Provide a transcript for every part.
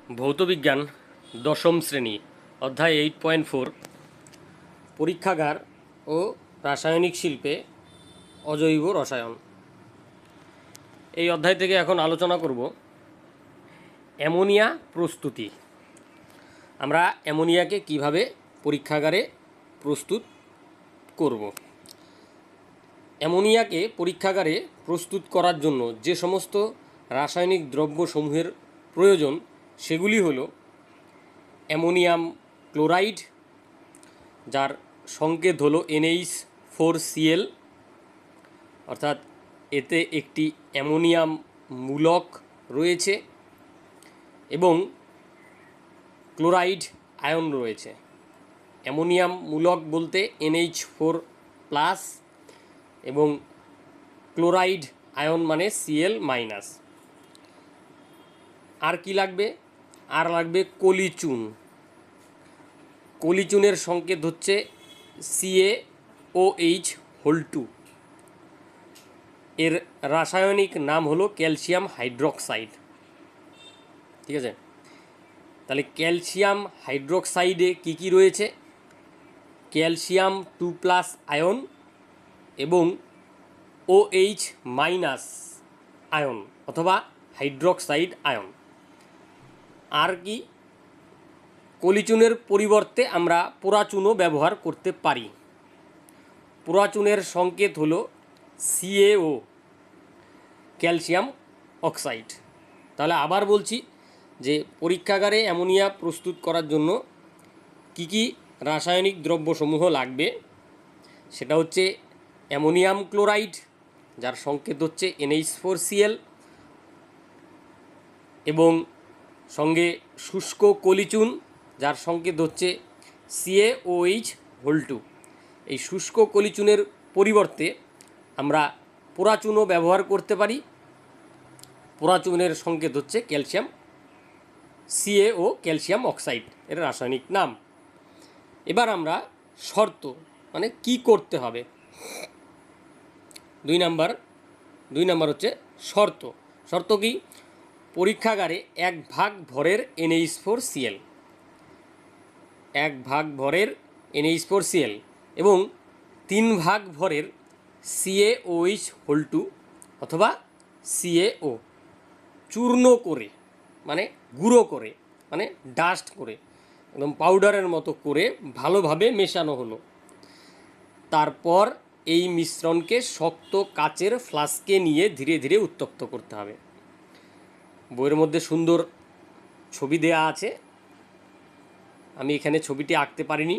ভৌতবিজ্ঞান দশম শ্রেণী অধ্যায় 8.4 পরীক্ষাগার ও রাসায়নিক শিল্পে অজৈব রসায়ন। এই অধ্যায় থেকে এখন আলোচনা করব অ্যামোনিয়া প্রস্তুতি। আমরা অ্যামোনিয়াকে কিভাবে পরীক্ষাগারে প্রস্তুত করব। অ্যামোনিয়াকে পরীক্ষাগারে প্রস্তুত করার জন্য যে সমস্ত রাসায়নিক দ্রব্যসমূহের প্রয়োজন সেগুলি হলো অ্যামোনিয়াম ক্লোরাইড, যার সংকেত হলো NH4Cl, অর্থাৎ এতে একটি অ্যামোনিয়াম মূলক রয়েছে এবং ক্লোরাইড আয়ন রয়েছে। অ্যামোনিয়াম মূলক বলতে NH4+ এবং ক্লোরাইড আয়ন মানে Cl-। আর কি লাগবে? আর লাগবে কলিচুন। কলিচুনের সংকেত হচ্ছে CaOH2। এর রাসায়নিক নাম হলো ক্যালসিয়াম হাইড্রোক্সাইড। ঠিক আছে, তাহলে ক্যালসিয়াম হাইড্রোক্সাইডে কি কি রয়েছে? ক্যালসিয়াম 2+ আয়ন এবং OH- আয়ন অথবা হাইড্রোক্সাইড আয়ন। আর কি? কলিচুনের পরিবর্তে আমরা পোড়াচুনও ব্যবহার করতে পারি। পোড়াচুনের সংকেত হলো CaO, ক্যালসিয়াম অক্সাইড। তাহলে আবার বলছি যে পরীক্ষাগারে অ্যামোনিয়া প্রস্তুত করার জন্য কি কি রাসায়নিক দ্রব্যসমূহ লাগবে, সেটা হচ্ছে অ্যামোনিয়াম ক্লোরাইড, যার সংকেত হচ্ছে NH4Cl, এবং সঙ্গে শুষ্ক কলিচুন, যার সংকেত হচ্ছে CaOH2। এই শুষ্ক কলিচুনের পরিবর্তে আমরা পোড়াচুনও ব্যবহার করতে পারি। পোড়াচুনের সংকেত হচ্ছে ক্যালসিয়াম CaO, ক্যালসিয়াম অক্সাইড এর রাসায়নিক নাম। এবার আমরা শর্ত মানে কি করতে হবে। দুই নাম্বার হচ্ছে শর্ত। শর্ত কি? পরীক্ষাগারে 1 ভাগ ভরের NH4Cl, 1 ভাগ ভরের NH4Cl এবং 3 ভাগ ভরের CaOH2 অথবা CaO চূর্ণ করে মানে গুঁড়ো করে মানে ডাস্ট করে একদম পাউডারের মতো করে ভালোভাবে মেশানো হলো। তারপর এই মিশ্রণকে শক্ত কাচের ফ্লাস্কে নিয়ে ধীরে ধীরে উত্তপ্ত করতে হবে। বইয়ের মধ্যে সুন্দর ছবি দেয়া আছে, আমি এখানে ছবিটি আঁকতে পারিনি।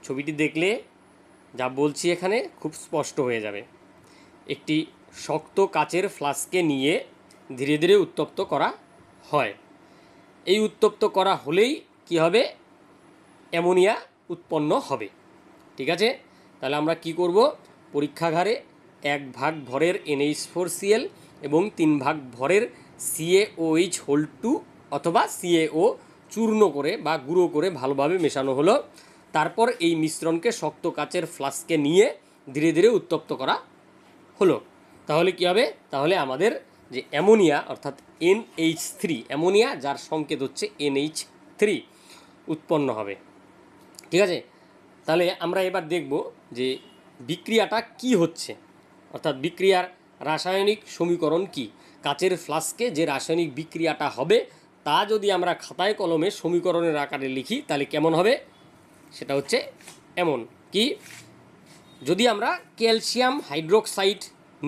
ছবিটি দেখলে যা বলছি এখানে খুব স্পষ্ট হয়ে যাবে। একটি শক্ত কাচের ফ্লাস্কে নিয়ে ধীরে ধীরে উত্তপ্ত করা হয়। এই উত্তপ্ত করা হলেই কি হবে? অ্যামোনিয়া উৎপন্ন হবে। ঠিক আছে, তাহলে আমরা কি করব? পরীক্ষাগারে 1 ভাগ ভরের NH4Cl এবং 3 ভাগ ভরের CaOH2 অথবা CaO চূর্ণ করে বা গুঁড়ো করে ভালোভাবে মেশানো হলো। তারপর এই মিশ্রণকে শক্ত কাচের ফ্লাস্কে নিয়ে ধীরে ধীরে উত্তপ্ত করা হলো। তাহলে কি হবে? তাহলে আমাদের যে অ্যামোনিয়া অর্থাৎ NH3, অ্যামোনিয়া যার সংকেত হচ্ছে NH3 উৎপন্ন হবে। ঠিক আছে, তাহলে আমরা এবার দেখব যে বিক্রিয়াটা কি হচ্ছে, অর্থাৎ বিক্রিয়ার রাসায়নিক সমীকরণ কি। কাচের ফ্লাস্কে যে রাসায়নিক বিক্রিয়াটা হবে তা যদি আমরা খাতায় কলমে সমীকরণের আকারে লিখি তাহলে কেমন হবে? সেটা হচ্ছে এমন কি, যদি আমরা ক্যালসিয়াম হাইড্রোক্সাইড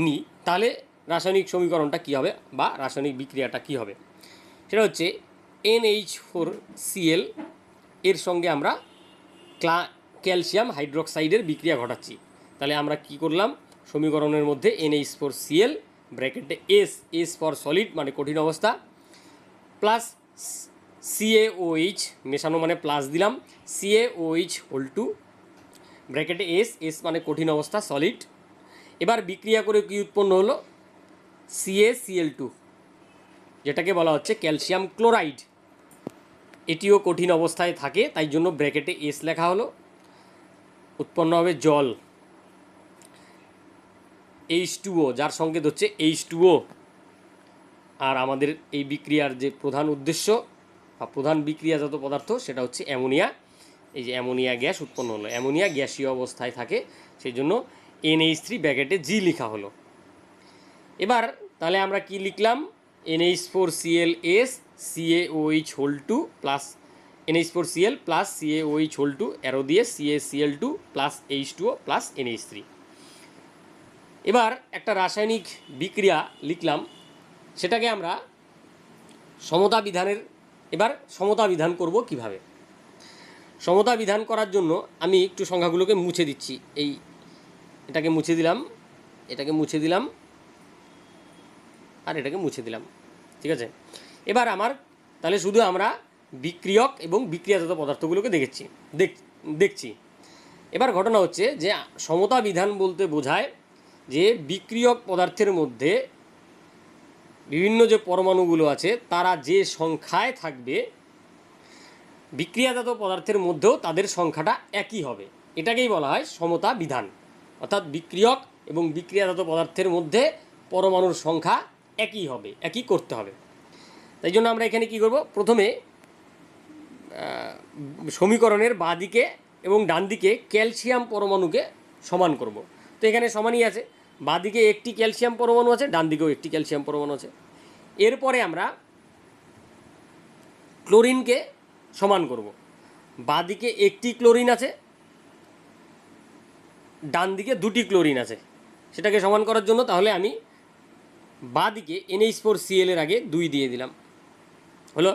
নিই তাহলে রাসায়নিক সমীকরণটা কী হবে বা রাসায়নিক বিক্রিয়াটা কী হবে? সেটা হচ্ছে NH4Cl এর সঙ্গে আমরা ক্যালসিয়াম হাইড্রোক্সাইডের বিক্রিয়া ঘটাচ্ছি। তাহলে আমরা কি করলাম? সমীকরণের মধ্যে NH4Cl ব্র্যাকেটে S ফর সলিড মানে কঠিন অবস্থা, প্লাস CaOH মেশানো মানে প্লাস দিলাম, CaOH2 ব্র্যাকেটে S মানে কঠিন অবস্থা সলিড। এবার বিক্রিয়া করে কি উৎপন্ন হলো? CaCl2, যেটাকে বলা হচ্ছে ক্যালসিয়াম ক্লোরাইড। এটিও কঠিন অবস্থায় থাকে, তাই জন্য ব্র্যাকেটে S লেখা হলো। উৎপন্ন হবে জল H2O, যার সংকেত হচ্ছে H2O। আর আমাদের এই বিক্রিয়ার যে প্রধান উদ্দেশ্য বা প্রধান বিক্রিয়াজাত পদার্থ সেটা হচ্ছে অ্যামোনিয়া। এই যে অ্যামোনিয়া গ্যাস উৎপন্ন হলো, অ্যামোনিয়া গ্যাসীয় অবস্থায় থাকে, সেই জন্য NH3 ব্র্যাকেটে জি লেখা হলো। এবার তাহলে আমরা কি লিখলাম, NH4Cl CaOH2 plus NH4Cl plus CaOH2 arrow দিয়ে CaCl2 plus H2O plus NH3। এবার একটা রাসায়নিক বিক্রিয়া লিখলাম, সেটাকে আমরা সমতা বিধানের, এবার সমতা বিধান করব কিভাবে। সমতা বিধান করার জন্য আমি একটু সংখ্যাগুলোকে মুছে দিচ্ছি, এটাকে মুছে দিলাম, এটাকে মুছে দিলাম, আর এটাকে মুছে দিলাম, ঠিক আছে। এবার তাহলে শুধু আমরা বিক্রিয়ক এবং বিক্রিয়াজাত পদার্থগুলোকে দেখছি। এবার ঘটনা হচ্ছে যে সমতা বিধান বলতে বোঝায় যে বিক্রিয়ক পদার্থের মধ্যে বিভিন্ন যে পরমাণুগুলো আছে তারা যে সংখ্যায় থাকবে, বিক্রিয়াজাত পদার্থের মধ্যেও তাদের সংখ্যাটা একই হবে, এটাকেই বলা হয় সমতা বিধান। অর্থাৎ বিক্রিয়ক এবং বিক্রিয়াজাত পদার্থের মধ্যে পরমাণুর সংখ্যা একই হবে, একই করতে হবে। তাই জন্য আমরা এখানে কি করব, প্রথমে সমীকরণের বাঁ দিকে এবং ডান দিকে ক্যালসিয়াম পরমাণুকে সমান করব। তো এখানে সমানই আছে, বাঁ দিকে একটি ক্যালসিয়াম পরমাণু আছে, ডান দিকেও একটি ক্যালসিয়াম পরমাণু আছে। এরপরে আমরা ক্লোরিনকে সমান করব, বাঁ দিকে একটি ক্লোরিন আছে, ডান দিকে দুটি ক্লোরিন আছে, সেটাকে সমান করার জন্য তাহলে আমি বাঁ দিকে NH4Cl এর আগে 2 দিয়ে দিলাম, হলো।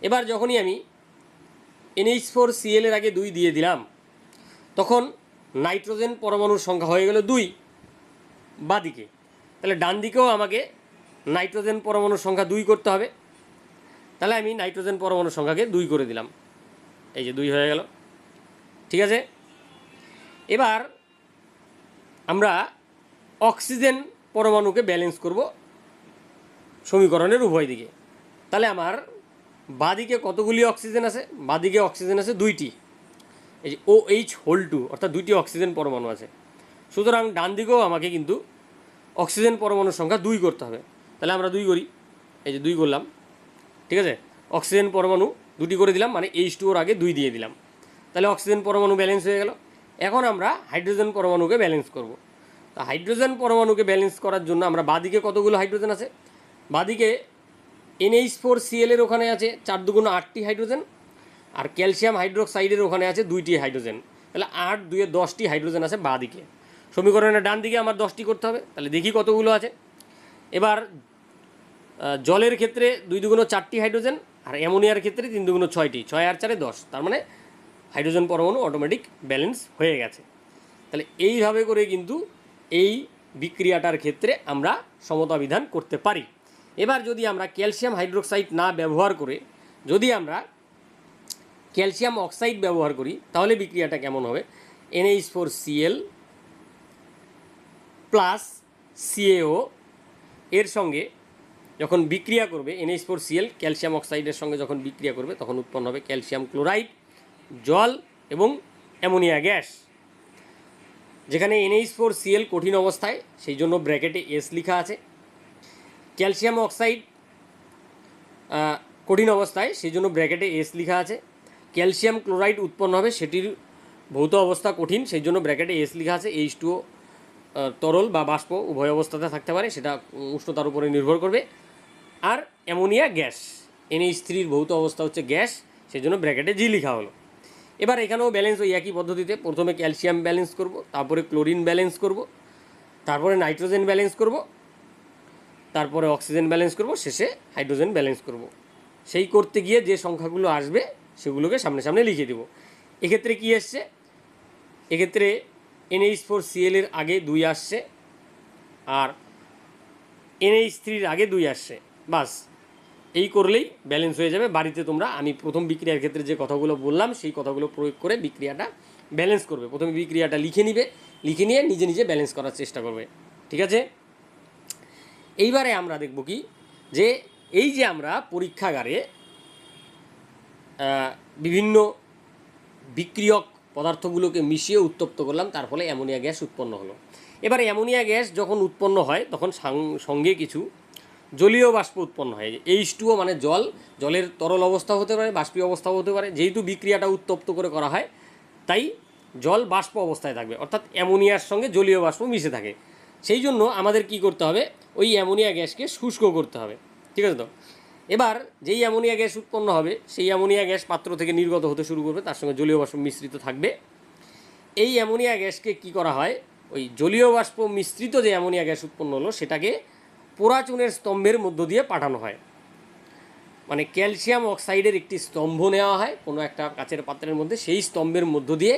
এবার যখনই আমি NH4Cl এর আগে 2 দিয়ে দিলাম, তখন নাইট্রোজেন পরমাণুর সংখ্যা হয়ে গেল 2 বাঁ দিকে। তাহলে ডান দিকেও আমাকে নাইট্রোজেন পরমাণুর সংখ্যা 2 করতে হবে, তাহলে আমি নাইট্রোজেন পরমাণুর সংখ্যাকে 2 করে দিলাম, এই যে 2 হয়ে গেল, ঠিক আছে। এবার আমরা অক্সিজেন পরমাণুকে ব্যালেন্স করব সমীকরণের উভয় দিকে। তাহলে আমার বাঁদিকে কতগুলি অক্সিজেন আছে, বাঁদিকে অক্সিজেন আছে 2টি, এই যে OH2 অর্থাৎ 2টি অক্সিজেন পরমাণু আছে। সুতরাং ডান দিকেও আমাকে কিন্তু অক্সিজেন পরমাণুর সংখ্যা 2 করতে হবে, তাহলে আমরা 2 করি, এই যে 2 করলাম, ঠিক আছে। অক্সিজেন পরমাণু 2টি করে দিলাম, মানে H2ওর আগে 2 দিয়ে দিলাম, তাহলে অক্সিজেন পরমাণু ব্যালেন্স হয়ে গেল। এখন আমরা হাইড্রোজেন পরমাণুকে ব্যালেন্স করব। তা হাইড্রোজেন পরমাণুকে ব্যালেন্স করার জন্য আমরা বাঁদিকে কতগুলো হাইড্রোজেন আছে, বাঁদিকে NH4Cl এর ওখানে আছে 4 2 8টি হাইড্রোজেন, আর ক্যালসিয়াম হাইড্রোক্সাইডের ওখানে আছে 2টি হাইড্রোজেন, তাহলে 8 2 10টি হাইড্রোজেন আছে বাঁদিকে। সমীকরণের ডান দিকে আমার 10টি করতে হবে, তাহলে দেখি কতগুলো আছে। এবার জলের ক্ষেত্রে 2 2 4টি হাইড্রোজেন, আর অ্যামোনিয়ার ক্ষেত্রে 3 2 6টি, 6 আর 4 10, তার মানে হাইড্রোজেন পরমাণু অটোমেটিক ব্যালেন্স হয়ে গেছে। তাহলে এইভাবে করে কিন্তু এই বিক্রিয়াটার ক্ষেত্রে আমরা সমতা বিধান করতে পারি। এবার যদি আমরা ক্যালসিয়াম হাইড্রোক্সাইড না ব্যবহার করে যদি আমরা ক্যালসিয়াম অক্সাইড ব্যবহার করি, তাহলে বিক্রিয়াটা কেমন হবে, NH4Cl প্লাস CaO এর সঙ্গে যখন বিক্রিয়া করবে, NH4Cl ক্যালসিয়াম অক্সাইডের সঙ্গে যখন বিক্রিয়া করবে, তখন উৎপন্ন হবে ক্যালসিয়াম ক্লোরাইড, জল এবং অ্যামোনিয়া গ্যাস। যেখানে NH4Cl কঠিন অবস্থায়, সেই জন্য ব্র্যাকেটে S লেখা আছে, ক্যালসিয়াম অক্সাইড কঠিন অবস্থায়, সেই জন্য ব্র্যাকেটে S লেখা আছে। ক্যালসিয়াম ক্লোরাইড উৎপন্ন হবে, সেটির ভৌত অবস্থা কঠিন, সেই জন্য ব্র্যাকেটে S লেখা আছে। H2O তরল বা বাষ্প উভয় অবস্থাতে থাকতে পারে, সেটা উষ্ণতার উপরে নির্ভর করবে। আর অ্যামোনিয়া গ্যাস, NH3-র ভৌত অবস্থা হচ্ছে গ্যাস, সেই জন্য ব্র্যাকেটে G লেখা হলো। এবার এখানেও ব্যালেন্স ওই একই পদ্ধতিতে, প্রথমে ক্যালসিয়াম ব্যালেন্স করব, তারপরে ক্লোরিন ব্যালেন্স করব, তারপরে নাইট্রোজেন ব্যালেন্স করব, তারপরে অক্সিজেন ব্যালেন্স করব, শেষে হাইড্রোজেন ব্যালেন্স করব। সেই করতে গিয়ে যে সংখ্যাগুলো আসবে সেগুলোকে সামনে সামনে লিখে দেব। এক্ষেত্রে কি এসছে, এক্ষেত্রে NH4Cl এর আগে 2 আসছে, আর NH3-র আগে 2 আসছে, বাস এই করলেই ব্যালেন্স হয়ে যাবে। বাড়িতে তোমরা আমি প্রথম বিক্রিয়ার ক্ষেত্রে যে কথাগুলো বললাম সেই কথাগুলো প্রয়োগ করে বিক্রিয়াটা ব্যালেন্স করবে। প্রথমে বিক্রিয়াটা লিখে নিবে, লিখে নিয়ে নিজে নিজে ব্যালেন্স করার চেষ্টা করবে, ঠিক আছে। এইবারে আমরা দেখব কি, যে এই যে আমরা পরীক্ষাগারে বিভিন্ন বিক্রিয়ক পদার্থগুলোকে মিশিয়ে উত্তপ্ত করলাম, তার ফলে অ্যামোনিয়া গ্যাস উৎপন্ন হলো। এবার অ্যামোনিয়া গ্যাস যখন উৎপন্ন হয়, তখন সঙ্গে কিছু জলীয় বাষ্প উৎপন্ন হয়। H2O মানে জল, জলের তরল অবস্থা হতে পারে, বাষ্পীয় অবস্থাও হতে পারে। যেহেতু বিক্রিয়াটা উত্তপ্ত করে করা হয়, তাই জল বাষ্প অবস্থায় থাকবে, অর্থাৎ অ্যামোনিয়ার সঙ্গে জলীয় বাষ্প মিশে থাকে। সেই জন্য আমাদের কি করতে হবে, ওই অ্যামোনিয়া গ্যাসকে শুষ্ক করতে হবে। ঠিক আছে তো? এবার যেই অ্যামোনিয়া গ্যাস উৎপন্ন হবে, সেই অ্যামোনিয়া গ্যাস পাত্র থেকে নির্গত হতে শুরু করবে, তার সঙ্গে জলীয় বাষ্প মিশ্রিত থাকবে। এই অ্যামোনিয়া গ্যাসকে কি করা হয়, ওই জলীয় বাষ্প মিশ্রিত যে অ্যামোনিয়া গ্যাস উৎপন্ন হলো সেটাকে পোড়া চুনের স্তম্ভের মধ্য দিয়ে পাঠানো হয়। মানে ক্যালসিয়াম অক্সাইডের একটি স্তম্ভ নেওয়া হয় কোনো একটা কাচের পাত্রের মধ্যে, সেই স্তম্ভের মধ্য দিয়ে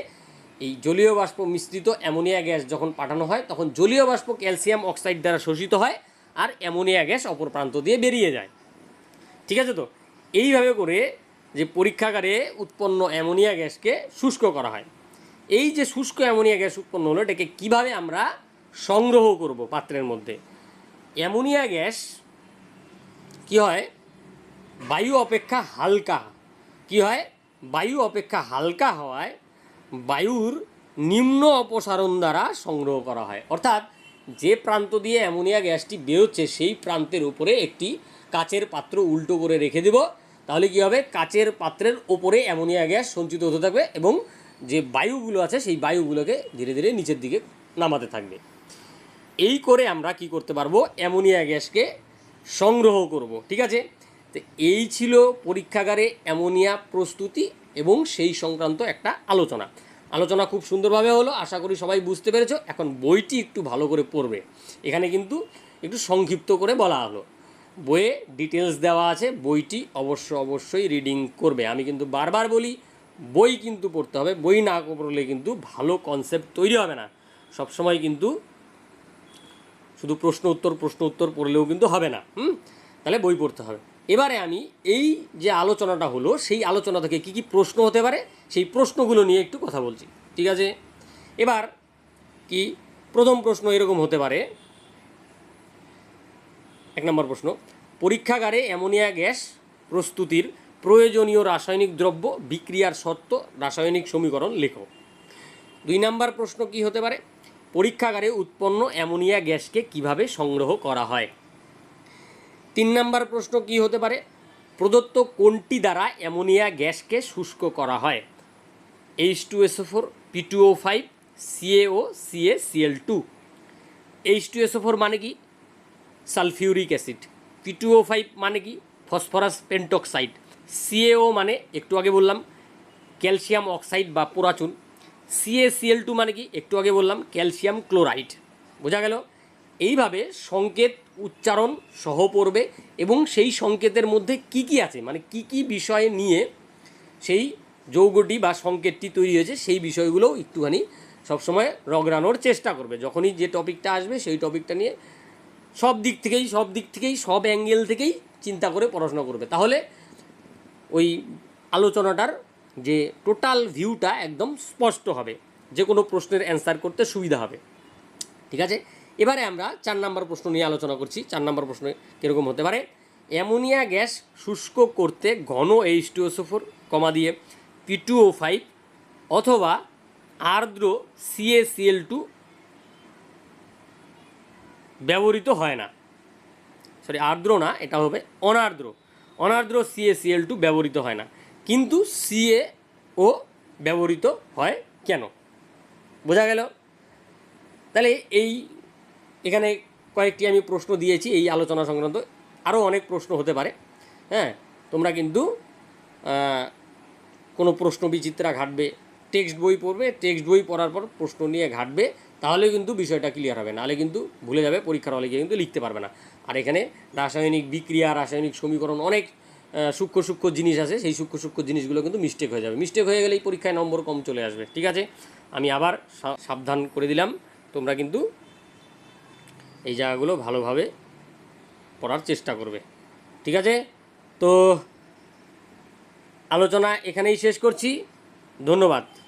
এই জলীয় বাষ্প মিশ্রিত অ্যামোনিয়া গ্যাস যখন পাঠানো হয়, তখন জলীয় বাষ্প ক্যালসিয়াম অক্সাইড দ্বারা শোষিত হয় আর অ্যামোনিয়া গ্যাস অপর প্রান্ত দিয়ে বেরিয়ে যায়। ঠিক আছে তো? এইভাবে করে যে পরীক্ষাগারে উৎপন্ন অ্যামোনিয়া গ্যাসকে শুষ্ক করা হয়। এই যে শুষ্ক অ্যামোনিয়া গ্যাস উৎপন্ন হলো, এটাকে কীভাবে আমরা সংগ্রহ করব পাত্রের মধ্যে? অ্যামোনিয়া গ্যাস কি হয়, বায়ু অপেক্ষা হালকা। কি হয়, বায়ু অপেক্ষা হালকা হওয়ায় বায়ুর নিম্ন অপসারণ দ্বারা সংগ্রহ করা হয়। অর্থাৎ যে প্রান্ত দিয়ে অ্যামোনিয়া গ্যাসটি বেরোচ্ছে সেই প্রান্তের উপরে একটি কাচের পাত্র উল্টো করে রেখে দেব, তাহলে কী হবে, কাচের পাত্রের ওপরে অ্যামোনিয়া গ্যাস সঞ্চিত হতে থাকবে এবং যে বায়ুগুলো আছে সেই বায়ুগুলোকে ধীরে ধীরে নিচের দিকে নামাতে থাকবে। এই করে আমরা কি করতে পারবো, অ্যামোনিয়া গ্যাসকে সংগ্রহ করব। ঠিক আছে? তো এই ছিল পরীক্ষাগারে অ্যামোনিয়া প্রস্তুতি এবং সেই সংক্রান্ত একটা আলোচনা খুব সুন্দরভাবে হলো, আশা করি সবাই বুঝতে পেরেছো। এখন বইটি একটু ভালো করে পড়বে, এখানে কিন্তু একটু সংক্ষিপ্ত করে বলা হলো, বইয়ে ডিটেলস দেওয়া আছে, বইটি অবশ্যই রিডিং করবে। আমি কিন্তু বারবার বলি, বই কিন্তু পড়তে হবে, বই না পড়লে কিন্তু ভালো কনসেপ্ট তৈরি হবে না। সবসময় কিন্তু শুধু প্রশ্ন উত্তর পড়লেও কিন্তু হবে না। তাহলে বই পড়তে হবে। এবারে আমি এই যে আলোচনাটা হলো, সেই আলোচনা থেকে কী কী প্রশ্ন হতে পারে সেই প্রশ্নগুলো নিয়ে একটু কথা বলছি। ঠিক আছে? এবার কি প্রথম প্রশ্ন এরকম হতে পারে, 1 নম্বর প্রশ্ন, পরীক্ষাগারে অ্যামোনিয়া গ্যাস প্রস্তুতির প্রয়োজনীয় রাসায়নিক দ্রব্য, বিক্রিয়ার শর্ত, রাসায়নিক সমীকরণ লেখো। 2 নম্বর প্রশ্ন কি হতে পারে, পরীক্ষাগারে উৎপন্ন অ্যামোনিয়া গ্যাসকে কিভাবে সংগ্রহ করা হয়। 3 নম্বর প্রশ্ন কি হতে পারে, প্রদত্ত কোনটি দ্বারা অ্যামোনিয়া গ্যাসকে শুষ্ক করা হয়। H2SO4, P2O5, CaO, CaCl2। H2SO4 মানে কি, সালফিউরিক অ্যাসিড। P2O5 মানে কি, ফসফরাস পেন্টক্সাইড। CaO মানে একটু আগে বললাম ক্যালসিয়াম অক্সাইড বা পোড়াচুন। CaCl2 মানে কি, একটু আগে বললাম ক্যালসিয়াম ক্লোরাইড। বোঝা গেল? এইভাবে সংকেত উচ্চারণ সহ পড়বে এবং সেই সংকেতের মধ্যে কি কি আছে, মানে কি কি বিষয় নিয়ে সেই যৌগটি বা সংকেতটি তৈরি হয়েছে, সেই বিষয়গুলোও একটুখানি সবসময় রগড়ানোর চেষ্টা করবে। যখনই যে টপিকটা আসবে সেই টপিকটা নিয়ে সব দিক থেকেই সব অ্যাঙ্গেল থেকেই চিন্তা করে পড়াশোনা করবে, তাহলে ওই আলোচনাটার যে টোটাল ভিউটা একদম স্পষ্ট হবে, যে কোনো প্রশ্নের অ্যান্সার করতে সুবিধা হবে। ঠিক আছে? এবারে আমরা 4 নম্বর প্রশ্ন নিয়ে আলোচনা করছি। 4 নম্বর প্রশ্ন কীরকম হতে পারে, অ্যামোনিয়া গ্যাস শুষ্ক করতে ঘন H2SO4 কমা দিয়ে P2O5 অথবা আর্দ্র CaCl2 ব্যবহৃত হয় না। সরি, আর্দ্র না, এটা হবে অনার্দ্র CaCl2 ব্যবহৃত হয় না, কিন্তু CaO ব্যবহৃত হয় কেন? বোঝা গেল? তাহলে এখানে কয়েকটি আমি প্রশ্ন দিয়েছি এই আলোচনা সংক্রান্ত, আরও অনেক প্রশ্ন হতে পারে। হ্যাঁ, তোমরা কিন্তু কোনো প্রশ্ন বিচিত্রা ঘাটবে, টেক্সট বই পড়বে, টেক্সট বই পড়ার পর প্রশ্ন নিয়ে ঘাটবে, তাহলে কিন্তু বিষয়টা ক্লিয়ার হবে, নাহলে কিন্তু ভুলে যাবে, পরীক্ষার হলে গিয়ে কিন্তু লিখতে পারবে না। আর এখানে রাসায়নিক বিক্রিয়া, রাসায়নিক সমীকরণ, অনেক সূক্ষ্ম জিনিস আছে, সেই সূক্ষ্ম জিনিসগুলো কিন্তু মিস্টেক হয়ে যাবে। মিস্টেক হয়ে গেলেই পরীক্ষায় নম্বর কম চলে আসবে। ঠিক আছে? আমি আবার সাবধান করে দিলাম, তোমরা কিন্তু এই জায়গাগুলো ভালোভাবে পড়ার চেষ্টা করবে। ঠিক আছে? তো আলোচনা এখানেই শেষ করছি। ধন্যবাদ।